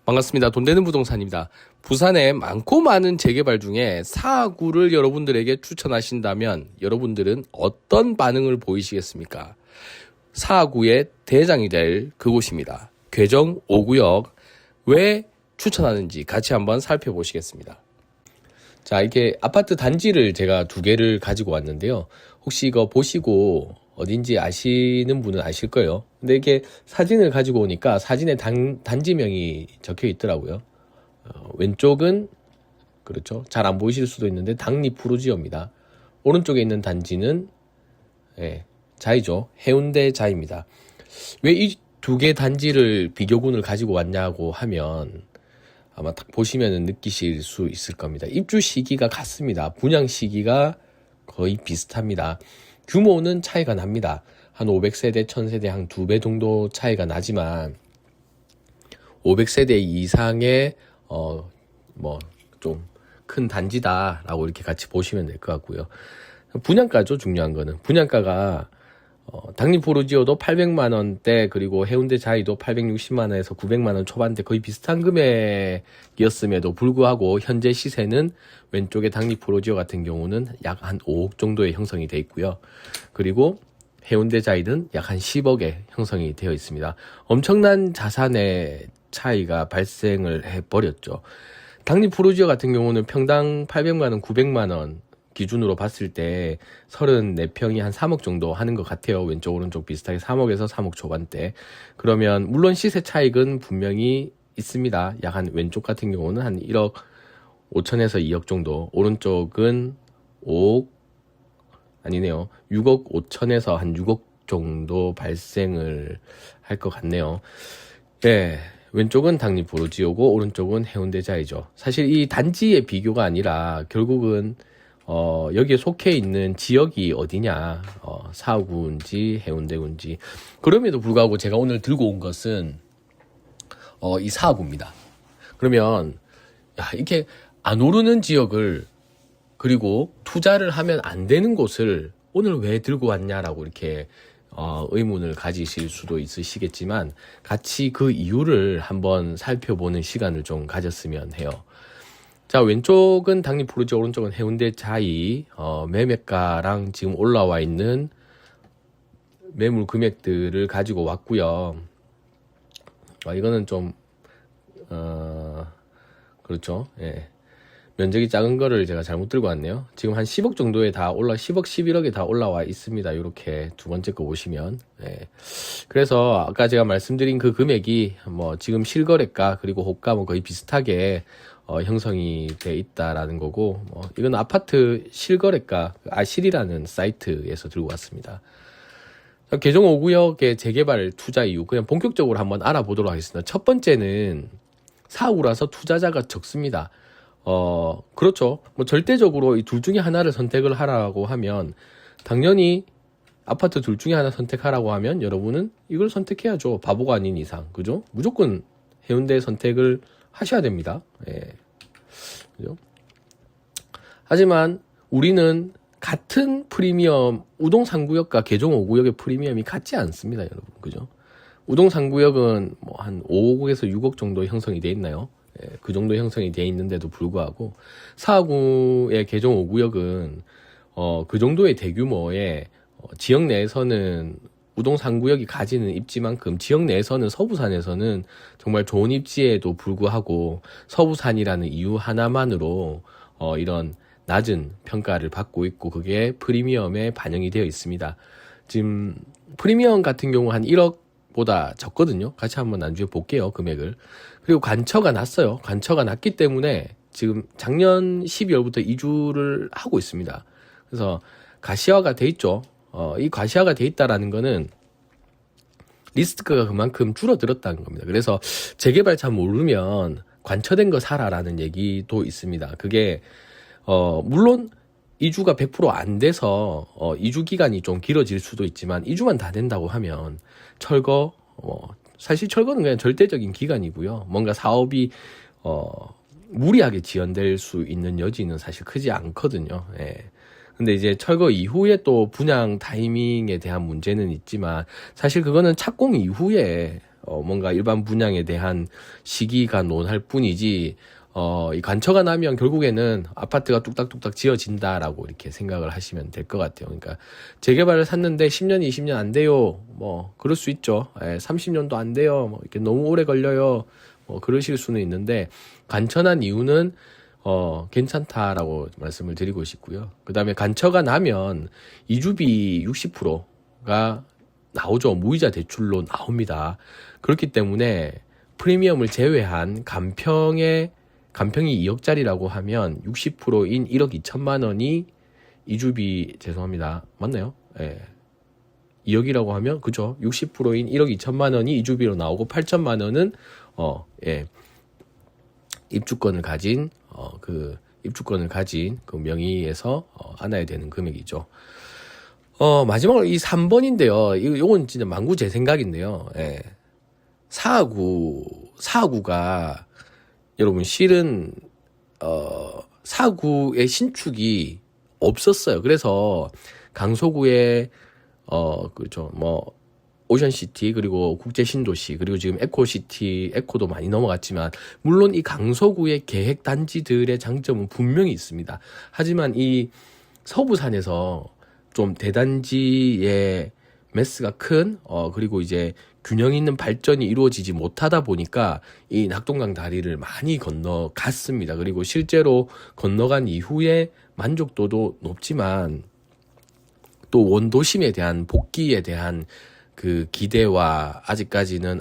반갑습니다. 돈되는 부동산입니다. 부산에 많고 많은 재개발 중에 사구를 여러분들에게 추천하신다면 여러분들은 어떤 반응을 보이시겠습니까? 사구의 대장이 될 그곳입니다. 괴정 5구역. 왜 추천하는지 같이 한번 살펴보시겠습니다. 자, 이렇게 아파트 단지를 제가 두 개를 가지고 왔는데요. 혹시 이거 보시고 어딘지 아시는 분은 아실 거예요. 근데 이렇게 사진을 가지고 오니까 사진에 단지명이 적혀 있더라고요. 왼쪽은 그렇죠. 잘 안 보이실 수도 있는데 당리푸르지오입니다. 오른쪽에 있는 단지는 자이죠. 해운대 자이입니다. 왜 이 두 개 단지를 비교군을 가지고 왔냐고 하면 아마 딱 보시면 느끼실 수 있을 겁니다. 입주 시기가 같습니다. 분양 시기가 거의 비슷합니다. 규모는 차이가 납니다. 한 500세대, 1000세대 한 2배 정도 차이가 나지만 500세대 이상의 좀 큰 단지다라고 이렇게 같이 보시면 될 것 같고요. 분양가죠. 중요한 거는 분양가가 당리포르지오도 800만 원대 그리고 해운대 자이도 860만 원에서 900만 원 초반대 거의 비슷한 금액이었음에도 불구하고 현재 시세는 왼쪽에 당리포르지오 같은 경우는 약 한 5억 정도의 형성이 되어 있고요. 그리고 해운대 자이는 약 한 10억에 형성이 되어 있습니다. 엄청난 자산의 차이가 발생을 해버렸죠. 당리포르지오 같은 경우는 평당 800만 원, 900만 원 기준으로 봤을 때 34평이 한 3억 정도 하는 것 같아요. 왼쪽 오른쪽 비슷하게 3억에서 3억 초반대. 그러면 물론 시세 차익은 분명히 있습니다. 약 한 왼쪽 같은 경우는 한 1억 5천에서 2억 정도, 오른쪽은 5억 아니네요. 6억 5천에서 한 6억 정도 발생을 할 것 같네요. 예. 왼쪽은 당리포르지오고 오른쪽은 해운대 자이죠. 사실 이 단지의 비교가 아니라 결국은 여기에 속해 있는 지역이 어디냐, 사구인지 해운대군지. 그럼에도 불구하고 제가 오늘 들고 온 것은 이 사구입니다. 그러면 이렇게 안 오르는 지역을 그리고 투자를 하면 안 되는 곳을 오늘 왜 들고 왔냐라고 이렇게 의문을 가지실 수도 있으시겠지만 같이 그 이유를 한번 살펴보는 시간을 좀 가졌으면 해요. 자, 왼쪽은 당리포르지오, 오른쪽은 해운대 자이, 매매가랑 지금 올라와 있는 매물 금액들을 가지고 왔고요. 이거는 좀 그렇죠. 예. 면적이 작은 거를 제가 잘못 들고 왔네요. 지금 한 10억 정도에 다 10억, 11억에 다 올라와 있습니다. 이렇게 두 번째 거 보시면. 예. 그래서 아까 제가 말씀드린 그 금액이 지금 실거래가 그리고 호가 거의 비슷하게 형성이 돼 있다라는 거고, 이건 아파트 실거래가 아실이라는 사이트에서 들고 왔습니다. 괴정 5구역의 재개발 투자 이유, 그냥 본격적으로 한번 알아보도록 하겠습니다. 첫 번째는 사구라서 투자자가 적습니다. 그렇죠. 절대적으로 이 둘 중에 하나를 선택을 하라고 하면, 당연히 아파트 둘 중에 하나 선택하라고 하면 여러분은 이걸 선택해야죠. 바보가 아닌 이상. 그죠? 무조건 해운대 선택을 하셔야 됩니다. 예. 그죠? 하지만 우리는 같은 프리미엄, 우동 3구역과 괴정 5구역의 프리미엄이 같지 않습니다, 여러분. 그죠? 우동 3구역은 한 5억에서 6억 정도 형성이 돼 있나요? 예, 그 정도 형성이 돼 있는데도 불구하고 4구의 괴정 5구역은 그 정도의 대규모의 지역 내에서는 우동 3구역이 가지는 입지만큼 지역 내에서는 서부산에서는 정말 좋은 입지에도 불구하고 서부산이라는 이유 하나만으로 이런 낮은 평가를 받고 있고 그게 프리미엄에 반영이 되어 있습니다. 지금 프리미엄 같은 경우 한 1억보다 적거든요. 같이 한번 나중에 볼게요. 금액을. 그리고 관처가 났어요. 관처가 났기 때문에 지금 작년 12월부터 이주를 하고 있습니다. 그래서 가시화가 돼 있죠. 이 가시화가 돼 있다라는 거는 리스크가 그만큼 줄어들었다는 겁니다. 그래서 재개발 잘 모르면 관처된 거 사라라는 얘기도 있습니다. 그게 물론 이주가 100% 안 돼서 이주 기간이 좀 길어질 수도 있지만 이주만 다 된다고 하면 철거 사실 철거는 그냥 절대적인 기간이고요. 뭔가 사업이 무리하게 지연될 수 있는 여지는 사실 크지 않거든요. 예. 근데 이제 철거 이후에 또 분양 타이밍에 대한 문제는 있지만 사실 그거는 착공 이후에 뭔가 일반 분양에 대한 시기가 논할 뿐이지, 이 간처가 나면 결국에는 아파트가 뚝딱뚝딱 지어진다라고 이렇게 생각을 하시면 될 것 같아요. 그러니까 재개발을 샀는데 10년, 20년 안 돼요. 뭐, 그럴 수 있죠. 30년도 안 돼요. 뭐, 이렇게 너무 오래 걸려요. 뭐, 그러실 수는 있는데, 간처난 이유는, 괜찮다라고 말씀을 드리고 싶고요. 그 다음에 간처가 나면 이주비 60%가 나오죠. 무이자 대출로 나옵니다. 그렇기 때문에 프리미엄을 제외한 간평이 2억짜리라고 하면 60%인 1억 2천만 원이 이주비, 죄송합니다. 맞나요? 예. 2억이라고 하면, 그죠? 60%인 1억 2천만 원이 이주비로 나오고 8천만 원은, 입주권을 가진 그 명의에서 안아야 되는 금액이죠. 마지막으로 이 3번인데요. 요건 진짜 만구 제 생각인데요. 예. 사하구가 여러분 실은 사하구의 신축이 없었어요. 그래서 강서구에 그렇죠. 뭐 오션시티, 그리고 국제신도시, 그리고 지금 에코시티, 에코도 많이 넘어갔지만, 물론 이 강서구의 계획 단지들의 장점은 분명히 있습니다. 하지만 이 서부산에서 좀 대단지의 매스가 큰, 그리고 이제 균형 있는 발전이 이루어지지 못하다 보니까 이 낙동강 다리를 많이 건너갔습니다. 그리고 실제로 건너간 이후에 만족도도 높지만, 또 원도심에 대한 복귀에 대한 그 기대와 아직까지는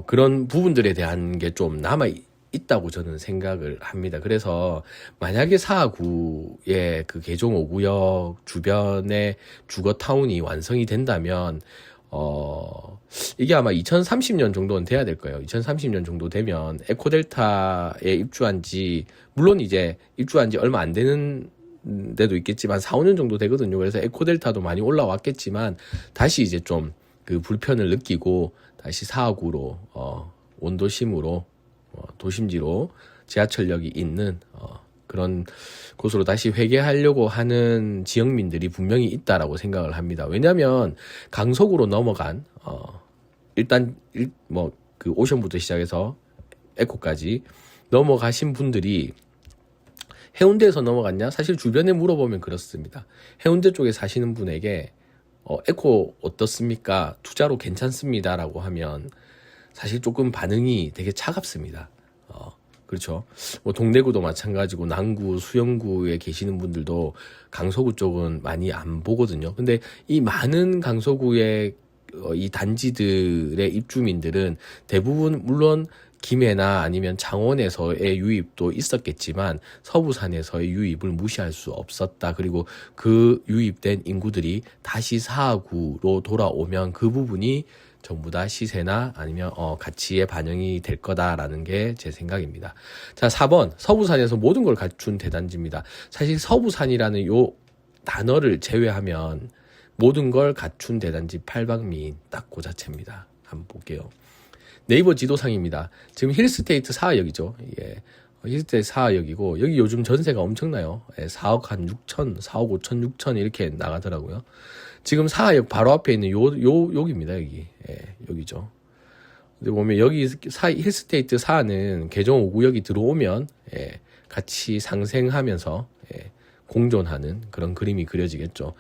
그런 부분들에 대한 게 좀 남아 있다고 저는 생각을 합니다. 그래서 만약에 사하구의 그 개종 5구역 주변에 주거타운이 완성이 된다면, 이게 아마 2030년 정도는 돼야 될 거예요. 2030년 정도 되면 에코델타에 물론 이제 입주한 지 얼마 안 되는 데도 있겠지만 4, 5년 정도 되거든요. 그래서 에코델타도 많이 올라왔겠지만 다시 이제 좀 그 불편을 느끼고 다시 사하구로 원도심으로 도심지로 지하철역이 있는 그런 곳으로 다시 회귀하려고 하는 지역민들이 분명히 있다라고 생각을 합니다. 왜냐하면 강서구로 넘어간 일단 그 오션부터 시작해서 에코까지 넘어가신 분들이 해운대에서 넘어갔냐? 사실 주변에 물어보면 그렇습니다. 해운대 쪽에 사시는 분에게 에코 어떻습니까? 투자로 괜찮습니다 라고 하면 사실 조금 반응이 되게 차갑습니다. 그렇죠. 뭐 동대구도 마찬가지고 남구, 수영구에 계시는 분들도 강서구 쪽은 많이 안 보거든요. 근데 이 많은 강서구의 이 단지들의 입주민들은 대부분 물론 김해나 아니면 창원에서의 유입도 있었겠지만 서부산에서의 유입을 무시할 수 없었다. 그리고 그 유입된 인구들이 다시 사하구로 돌아오면 그 부분이 전부 다 시세나 아니면 가치에 반영이 될 거다라는 게 제 생각입니다. 자, 4번 서부산에서 모든 걸 갖춘 대단지입니다. 사실 서부산이라는 요 단어를 제외하면 모든 걸 갖춘 대단지 8방미인 딱 그 자체입니다. 한번 볼게요. 네이버 지도상입니다. 지금 힐스테이트 4역이죠. 예. 힐스테이트 4역이고 여기 요즘 전세가 엄청나요. 4억 한 6천, 4억 5천, 6천 이렇게 나가더라고요. 지금 4역 바로 앞에 있는 여기입니다. 여기. 예, 여기죠. 근데 보면 여기 힐스테이트 4는 개정 5구역이 들어오면 같이 상생하면서 공존하는 그런 그림이 그려지겠죠.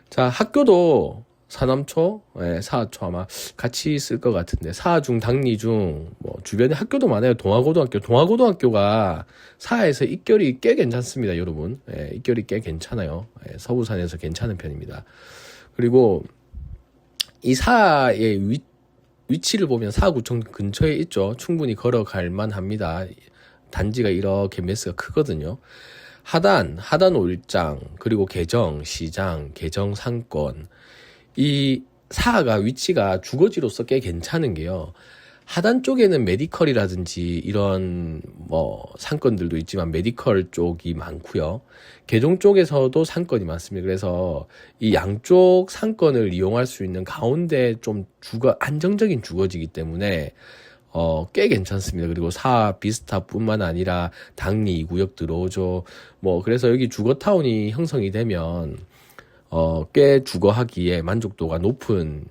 자, 학교도 사남초, 사하초 아마 같이 있을 것 같은데 사하중, 당리중 뭐 주변에 학교도 많아요. 동아고등학교가 사하에서 입결이 꽤 괜찮습니다, 여러분. 입결이 꽤 괜찮아요. 서부산에서 괜찮은 편입니다. 그리고 이 사하의 위치를 보면 사하구청 근처에 있죠. 충분히 걸어갈 만합니다. 단지가 이렇게 매스가 크거든요. 하단 5일장, 그리고 개정 시장, 개정 상권, 이 사하가 위치가 주거지로서 꽤 괜찮은 게요. 하단 쪽에는 메디컬이라든지 이런 상권들도 있지만 메디컬 쪽이 많고요. 개정 쪽에서도 상권이 많습니다. 그래서 이 양쪽 상권을 이용할 수 있는 가운데 좀 안정적인 주거지이기 때문에 꽤 괜찮습니다. 그리고 사하 비스타뿐만 아니라 당리 2구역 들어오죠. 그래서 여기 주거타운이 형성이 되면 꽤 주거하기에 만족도가 높은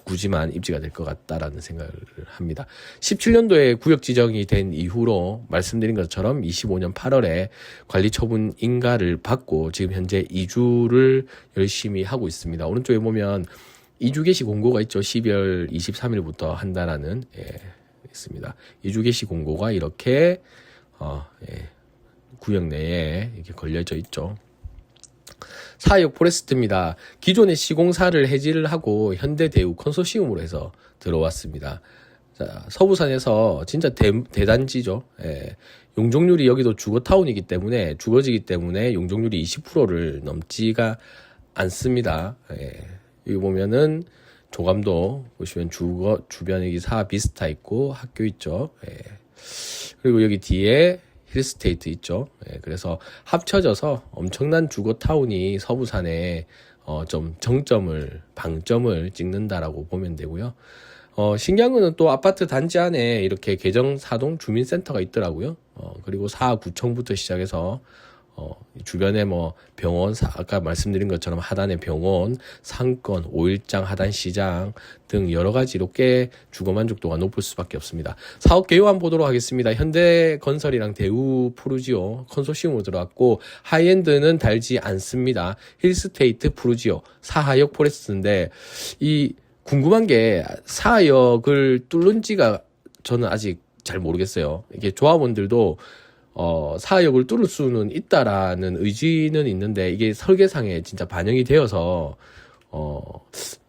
구지만 입지가 될 것 같다라는 생각을 합니다. 17년도에 구역 지정이 된 이후로 말씀드린 것처럼 25년 8월에 관리 처분 인가를 받고 지금 현재 이주를 열심히 하고 있습니다. 오른쪽에 보면 이주 개시 공고가 있죠. 12월 23일부터 한다라는 있습니다. 이주 개시 공고가 이렇게 구역 내에 이렇게 걸려져 있죠. 4역 포레스트입니다. 기존의 시공사를 해지를 하고 현대대우 컨소시엄으로 해서 들어왔습니다. 자, 서부산에서 진짜 대단지죠. 용적률이 여기도 주거지이기 때문에 용적률이 20%를 넘지가 않습니다. 여기 보면은 조감도 보시면 주변에 사비스타 있고 학교 있죠. 그리고 여기 뒤에 힐스테이트 있죠. 그래서 합쳐져서 엄청난 주거타운이 서부산에 좀 방점을 찍는다라고 보면 되고요. 신기한 거는 또 아파트 단지 안에 이렇게 개정사동 주민센터가 있더라고요. 그리고 사구청부터 시작해서 주변에 뭐 병원, 아까 말씀드린 것처럼 하단에 병원, 상권, 5일장 하단시장 등 여러 가지로 꽤 주거 만족도가 높을 수밖에 없습니다. 사업 개요안 보도록 하겠습니다. 현대건설이랑 대우 푸르지오 컨소시엄으로 들어왔고 하이엔드는 달지 않습니다. 힐스테이트 푸르지오 4하역 포레스트인데 이 궁금한 게 4하역을 뚫는지가 저는 아직 잘 모르겠어요. 이게 조합원들도 4하역을 뚫을 수는 있다라는 의지는 있는데 이게 설계상에 진짜 반영이 되어서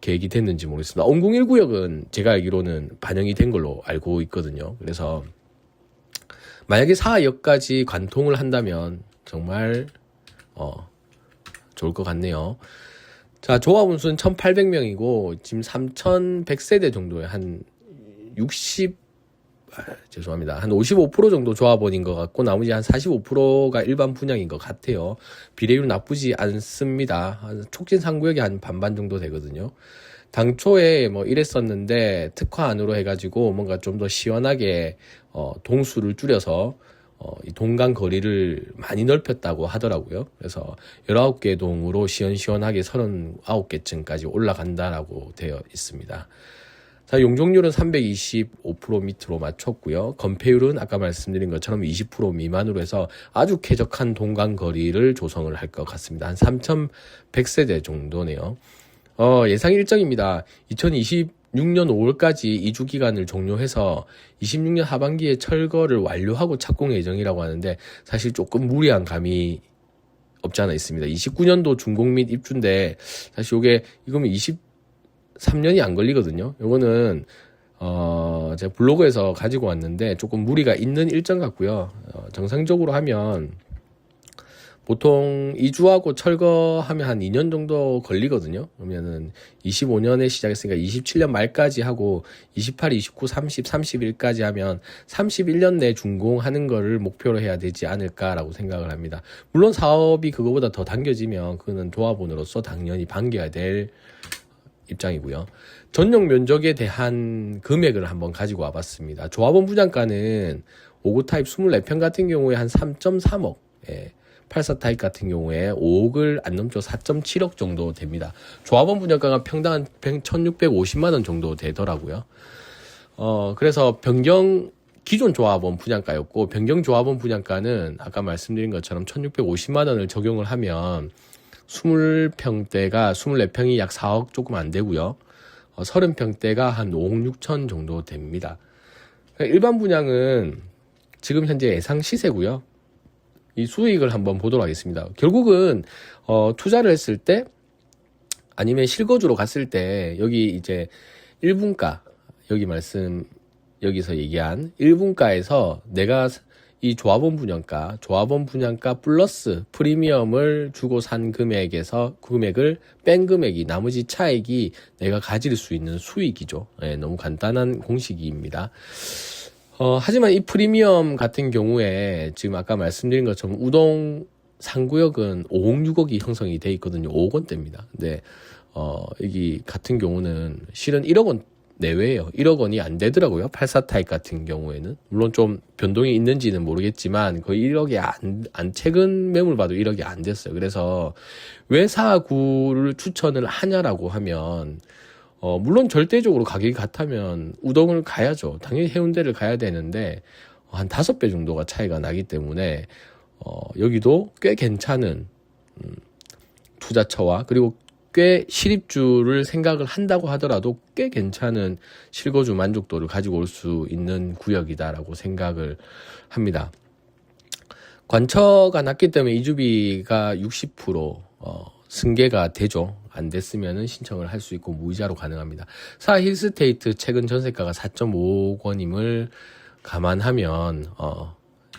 계획이 됐는지 모르겠습니다. 원공 1구역은 제가 알기로는 반영이 된 걸로 알고 있거든요. 그래서 만약에 4하역까지 관통을 한다면 정말 좋을 것 같네요. 자, 조합원 수는 1,800명이고 지금 3,100세대 정도의 한 55% 정도 조합원인 것 같고 나머지 한 45%가 일반 분양인 것 같아요. 비례율 나쁘지 않습니다. 촉진 3구역이 한 반반 정도 되거든요. 당초에 뭐 이랬었는데 특화 안으로 해가지고 뭔가 좀 더 시원하게 동수를 줄여서 이 동간 거리를 많이 넓혔다고 하더라고요. 그래서 19개 동으로 시원시원하게 39개층까지 올라간다라고 되어 있습니다. 자, 용적률은 325% 밑으로 맞췄고요. 건폐율은 아까 말씀드린 것처럼 20% 미만으로 해서 아주 쾌적한 동간 거리를 조성을 할 것 같습니다. 한 3,100세대 정도네요. 예상 일정입니다. 2026년 5월까지 이주 기간을 종료해서 26년 하반기에 철거를 완료하고 착공 예정이라고 하는데 사실 조금 무리한 감이 없지 않아 있습니다. 29년도 준공 및 입주인데 사실 이거면 23년이 안 걸리거든요. 요거는 제가 블로그에서 가지고 왔는데 조금 무리가 있는 일정 같고요. 정상적으로 하면 보통 이주하고 철거하면 한 2년 정도 걸리거든요. 그러면은 25년에 시작했으니까 27년 말까지 하고 28, 29, 30, 31까지 하면 31년 내 준공하는 거를 목표로 해야 되지 않을까라고 생각을 합니다. 물론 사업이 그거보다 더 당겨지면 그거는 조합원으로서 당연히 반겨야 될 입장이고요. 전용 면적에 대한 금액을 한번 가지고 와봤습니다. 조합원 분양가는 5구 타입 24평 같은 경우에 한 3.3억, 84 타입 같은 경우에 5억을 안 넘죠. 4.7억 정도 됩니다. 조합원 분양가가 평당 한 1,650만 원 정도 되더라고요. 그래서 기존 조합원 분양가였고 변경 조합원 분양가는 아까 말씀드린 것처럼 1,650만 원을 적용을 하면 20평대가 24평이 약 4억 조금 안 되고요. 30평대가 한 5억 6천 정도 됩니다. 일반 분양은 지금 현재 예상 시세고요. 이 수익을 한번 보도록 하겠습니다. 결국은 투자를 했을 때 아니면 실거주로 갔을 때 여기 이제 1분가 여기서 얘기한 1분가에서 내가 이 조합원 분양가 플러스 프리미엄을 주고 산 금액을 뺀 금액이 나머지 차액이 내가 가질 수 있는 수익이죠. 너무 간단한 공식입니다. 하지만 이 프리미엄 같은 경우에 지금 아까 말씀드린 것처럼 우동 상구역은 5억 6억이 형성이 돼 있거든요. 5억 원대입니다. 근데 여기 같은 경우는 실은 1억 원 내외예요. 1억 원이 안 되더라고요. 84 타입 같은 경우에는. 물론 좀 변동이 있는지는 모르겠지만 거의 1억이 최근 매물 봐도 1억이 안 됐어요. 그래서 왜 4구를 추천을 하냐라고 하면 물론 절대적으로 가격이 같다면 우동을 가야죠. 당연히 해운대를 가야 되는데 한 5배 정도가 차이가 나기 때문에 여기도 꽤 괜찮은 투자처와 그리고 꽤 실입주를 생각을 한다고 하더라도 꽤 괜찮은 실거주 만족도를 가지고 올 수 있는 구역이다라고 생각을 합니다. 관처가 낮기 때문에 이주비가 60% 승계가 되죠. 안 됐으면은 신청을 할 수 있고 무이자로 가능합니다. 사 힐스테이트 최근 전세가가 4.5억 원임을 감안하면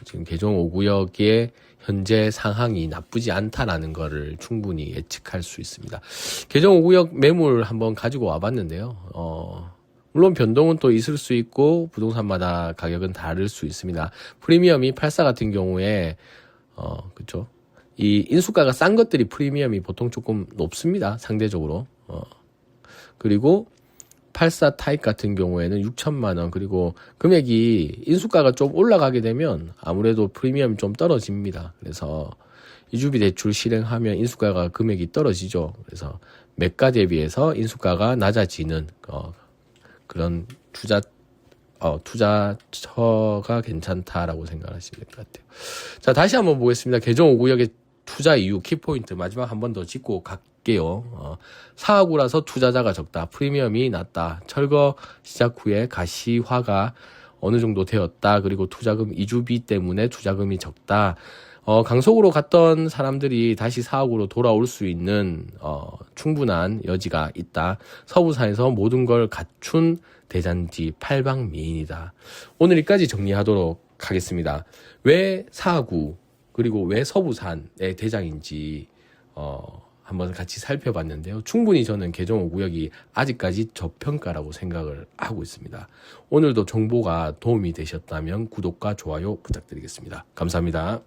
지금 개정 5구역의 현재 상황이 나쁘지 않다라는 거를 충분히 예측할 수 있습니다. 개정 5구역 매물 한번 가지고 와봤는데요. 물론 변동은 또 있을 수 있고 부동산마다 가격은 다를 수 있습니다. 프리미엄이 84 같은 경우에 그렇죠. 이 인수가가 싼 것들이 프리미엄이 보통 조금 높습니다. 상대적으로. 그리고 84 타입 같은 경우에는 6천만 원, 그리고 금액이 인수가가 좀 올라가게 되면 아무래도 프리미엄이 좀 떨어집니다. 그래서 이주비 대출 실행하면 인수가가 금액이 떨어지죠. 그래서 매가 대비해서 인수가가 낮아지는 그런 투자처가 괜찮다라고 생각하시면 될 것 같아요. 자, 다시 한번 보겠습니다. 개정 5구역의 투자 이유, 키포인트 마지막 한 번 더 짚고 갈게요. 4구라서 투자자가 적다, 프리미엄이 낮다, 철거 시작 후에 가시화가 어느 정도 되었다, 그리고 투자금 이주비 때문에 투자금이 적다. 강속으로 갔던 사람들이 다시 4구로 돌아올 수 있는 충분한 여지가 있다. 서부산에서 모든 걸 갖춘 대잔지 팔방미인이다. 오늘 여기까지 정리하도록 하겠습니다. 왜 4구 그리고 왜 서부산의 대장인지 한번 같이 살펴봤는데요. 충분히 저는 개정 5구역이 아직까지 저평가라고 생각을 하고 있습니다. 오늘도 정보가 도움이 되셨다면 구독과 좋아요 부탁드리겠습니다. 감사합니다.